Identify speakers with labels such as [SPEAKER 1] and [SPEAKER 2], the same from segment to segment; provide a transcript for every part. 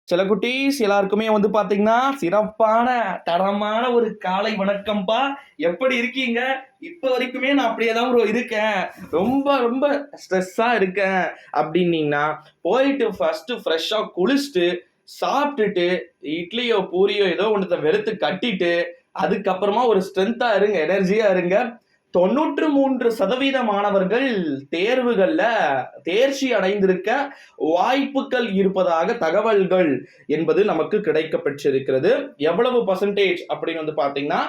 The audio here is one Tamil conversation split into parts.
[SPEAKER 1] சில குட்டீஸ் எல்லாருக்குமே வந்து பாத்தீங்கன்னா சிறப்பான தரமான ஒரு காலை வணக்கம்ப்பா. எப்படி இருக்கீங்க? இப்ப வரைக்குமே நான் அப்படியே தான் ப்ரோ இருக்கேன். ரொம்ப ரொம்ப ஸ்ட்ரெஸ்ஸா இருக்கேன் அப்படின்னீங்கன்னா போயிட்டு ஃபர்ஸ்ட் ஃப்ரெஷ்ஷா குளிச்சுட்டு சாப்பிட்டுட்டு இட்லியோ பூரியோ ஏதோ ஒன்றத்தை வெறுத்து கட்டிட்டு அதுக்கப்புறமா ஒரு ஸ்ட்ரென்த்தா இருங்க, எனர்ஜியா இருங்க. 93% மாணவர்கள் தேர்வுகள்ல தேர்ச்சி அடைந்திருக்க வாய்ப்புகள் இருப்பதாக தகவல்கள் என்பது நமக்கு கிடைக்கப்பெற்றிருக்கிறது. எவ்வளவு பர்சன்டேஜ் அப்படின்னு வந்து பாத்தீங்கன்னா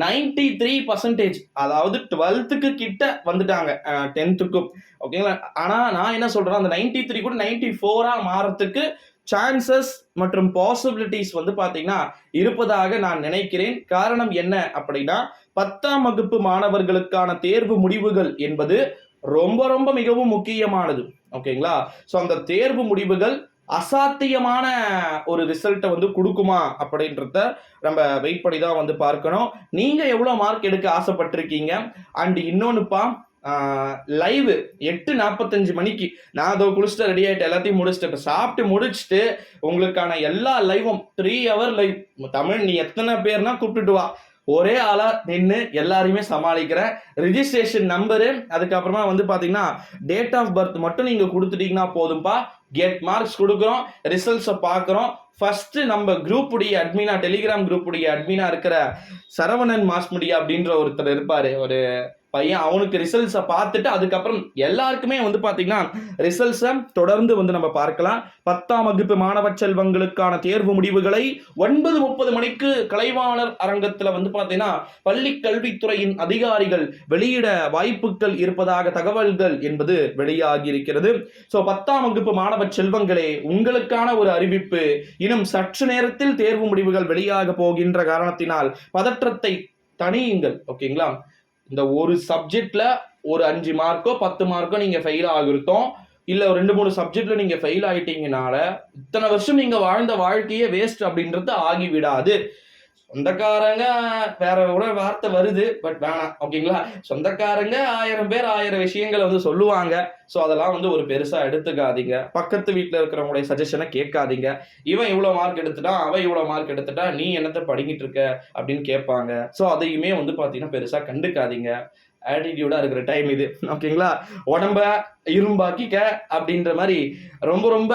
[SPEAKER 1] 93%. அதாவது 12க்கு கிட்ட வந்துட்டாங்க, 10க்கும். ஓகேங்களா? ஆனா நான் என்ன சொல்றேன், அந்த 93 கூட 94 மாறத்துக்கு சான்சஸ் மற்றும் பாசிபிலிட்டிஸ் வந்து பாத்தீங்கன்னா இருப்பதாக நான் நினைக்கிறேன். காரணம் என்ன அப்படின்னா 10ஆம் வகுப்பு மாணவர்களுக்கான தேர்வு முடிவுகள் என்பது ரொம்ப ரொம்ப மிகவும் முக்கியமானது. ஓகேங்களா? ஸோ அந்த தேர்வு முடிவுகள் அசாத்தியமான ஒரு ரிசல்ட்டை வந்து கொடுக்குமா அப்படின்றத நம்ம வெயிட் பண்ணி தான் வந்து பார்க்கணும். நீங்க எவ்வளவு மார்க் எடுக்க ஆசைப்பட்டிருக்கீங்க? அண்ட் இன்னொன்னுப்பா, லைவ் 8:45 மணிக்கு நான் அதோ குளிச்சுட்டு ரெடி ஆகிட்டு எல்லாத்தையும் முடிச்சுட்டு இப்போ சாப்பிட்டு முடிச்சுட்டு உங்களுக்கான எல்லா லைவும் 3 hour லைவ். தமிழ் நீ எத்தனை பேர்னா கூப்பிட்டுட்டு வா, ஒரே ஆளா நின்று எல்லாரையுமே சமாளிக்கிற. ரிஜிஸ்ட்ரேஷன் நம்பரு அதுக்கப்புறமா வந்து பாத்தீங்கன்னா டேட் ஆஃப் பர்த் மட்டும் நீங்க கொடுத்துட்டீங்கன்னா போதும்பா. கெட் மார்க்ஸ் கொடுக்குறோம், ரிசல்ட்ஸை பார்க்குறோம். ஃபர்ஸ்ட் நம்ம குரூப் உடைய அட்மினா, டெலிகிராம் குரூப் உடைய அட்மினா இருக்கிற சரவணன் மாஸ்முடியா அப்படின்ற ஒருத்தர் இருப்பாரு, ஒரு பையன். அவனுக்கு ரிசல்ட்ஸை பார்த்துட்டு அதுக்கப்புறம் எல்லாருக்குமே வந்து பாத்தீங்கன்னா ரிசல்ட்ஸை தொடர்ந்து வந்து நம்ம பார்க்கலாம். 10ஆம் வகுப்பு மாணவ செல்வங்களுக்கான தேர்வு முடிவுகளை 9:30 மணிக்கு கலைவாணர் அரங்கத்துல வந்து பாத்தீங்கன்னா பள்ளி கல்வித்துறையின் அதிகாரிகள் வெளியிட வாய்ப்புகள் இருப்பதாக தகவல்கள் என்பது வெளியாகி இருக்கிறது. ஸோ 10ஆம் வகுப்பு மாணவ செல்வங்களே, உங்களுக்கான ஒரு அறிவிப்பு. இன்னும் சற்று நேரத்தில் தேர்வு முடிவுகள் வெளியாக போகின்ற காரணத்தினால் பதற்றத்தை தணியுங்கள். ஓகேங்களா? இந்த ஒரு சப்ஜெக்ட்ல ஒரு 5 மார்க்கோ 10 மார்க்கோ நீங்க ஃபெயில் ஆகிருத்தோம், இல்ல 2-3 சப்ஜெக்ட்ல நீங்க ஃபெயில் ஆயிட்டீங்கனால இத்தனை வருஷம் நீங்க வாழ்ந்த வாழ்க்கையே வேஸ்ட் அப்படின்றது ஆகிவிடாது. சொந்தக்காரங்க வேற ஒரு வார்த்தை வருது, பட் வேணாம். ஓகேங்களா? சொந்தக்காரங்க 1000 பேர் 1000 விஷயங்களை வந்து சொல்லுவாங்க. ஸோ அதெல்லாம் வந்து ஒரு பெருசா எடுத்துக்காதீங்க. பக்கத்து வீட்டில் இருக்கிறவங்களுடைய சஜஷனை கேட்காதீங்க. இவன் இவ்வளவு மார்க் எடுத்துட்டான், அவன் இவ்வளவு மார்க் எடுத்துட்டா, நீ என்னத்தை படிக்கிட்டு இருக்க அப்படின்னு கேட்பாங்க. ஸோ அதையுமே வந்து பாத்தீங்கன்னா பெருசா கண்டுக்காதீங்க. ஆட்டிடியூடா இருக்கிற டைம் இது. ஓகேங்களா? உடம்ப இரும்பாக்கிக்க அப்படின்ற மாதிரி ரொம்ப ரொம்ப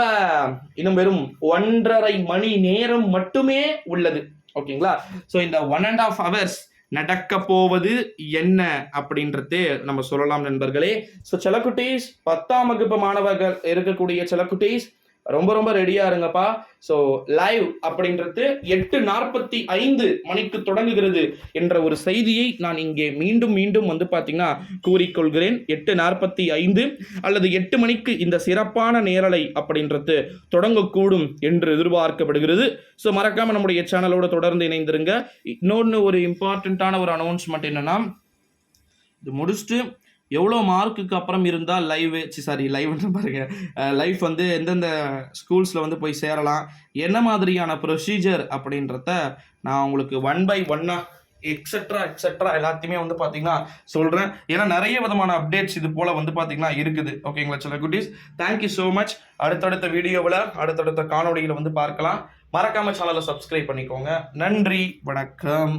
[SPEAKER 1] இன்னும் வெறும் 1.5 மணி நேரம் மட்டுமே உள்ளது. ஓகேங்களா? ஸோ இந்த 1.5 hours நடக்க போவது என்ன அப்படின்றது நம்ம சொல்லலாம் நண்பர்களே. ஸோ செலக்குட்டீஸ், 10ஆம் வகுப்பு மாணவர்கள் இருக்கக்கூடிய செலக்குட்டீஸ் ரொம்ப ரொம்ப ரெடியா இருங்கப்பா. ஸோ லைவ் அப்படின்றது 8:45 மணிக்கு தொடங்குகிறது என்ற ஒரு செய்தியை நான் இங்கே மீண்டும் மீண்டும் வந்து பார்த்தீங்கன்னா கூறிக்கொள்கிறேன். 8:45 அல்லது 8 மணிக்கு இந்த சிறப்பான நேரலை அப்படின்றது தொடங்கக்கூடும் என்று எதிர்பார்க்கப்படுகிறது. ஸோ மறக்காம நம்முடைய சேனலோட தொடர்ந்து இணைந்திருங்க. இன்னொன்று ஒரு இம்பார்ட்டண்ட்டான ஒரு அனௌன்ஸ்மெண்ட் என்னன்னா, இது முடிச்சுட்டு எவ்வளோ மார்க்குக்கு அப்புறம் இருந்தால் லைவ்னு பாருங்க, லைஃப் வந்து எந்தெந்த ஸ்கூல்ஸில் வந்து போய் சேரலாம், என்ன மாதிரியான ப்ரொசீஜர் அப்படின்றத நான் உங்களுக்கு 1 by 1 எக்ஸெட்ரா எல்லாத்தையுமே வந்து பார்த்தீங்கன்னா சொல்கிறேன். ஏன்னா நிறைய விதமான அப்டேட்ஸ் இது போல் வந்து பார்த்தீங்கன்னா இருக்குது. ஓகேங்களா சில குட்டீஸ்? Thank you so much. அடுத்தடுத்த வீடியோவில் அடுத்தடுத்த காணொலியில் வந்து பார்க்கலாம். மறக்காம சேனலை சப்ஸ்கிரைப் பண்ணிக்கோங்க. நன்றி, வணக்கம்.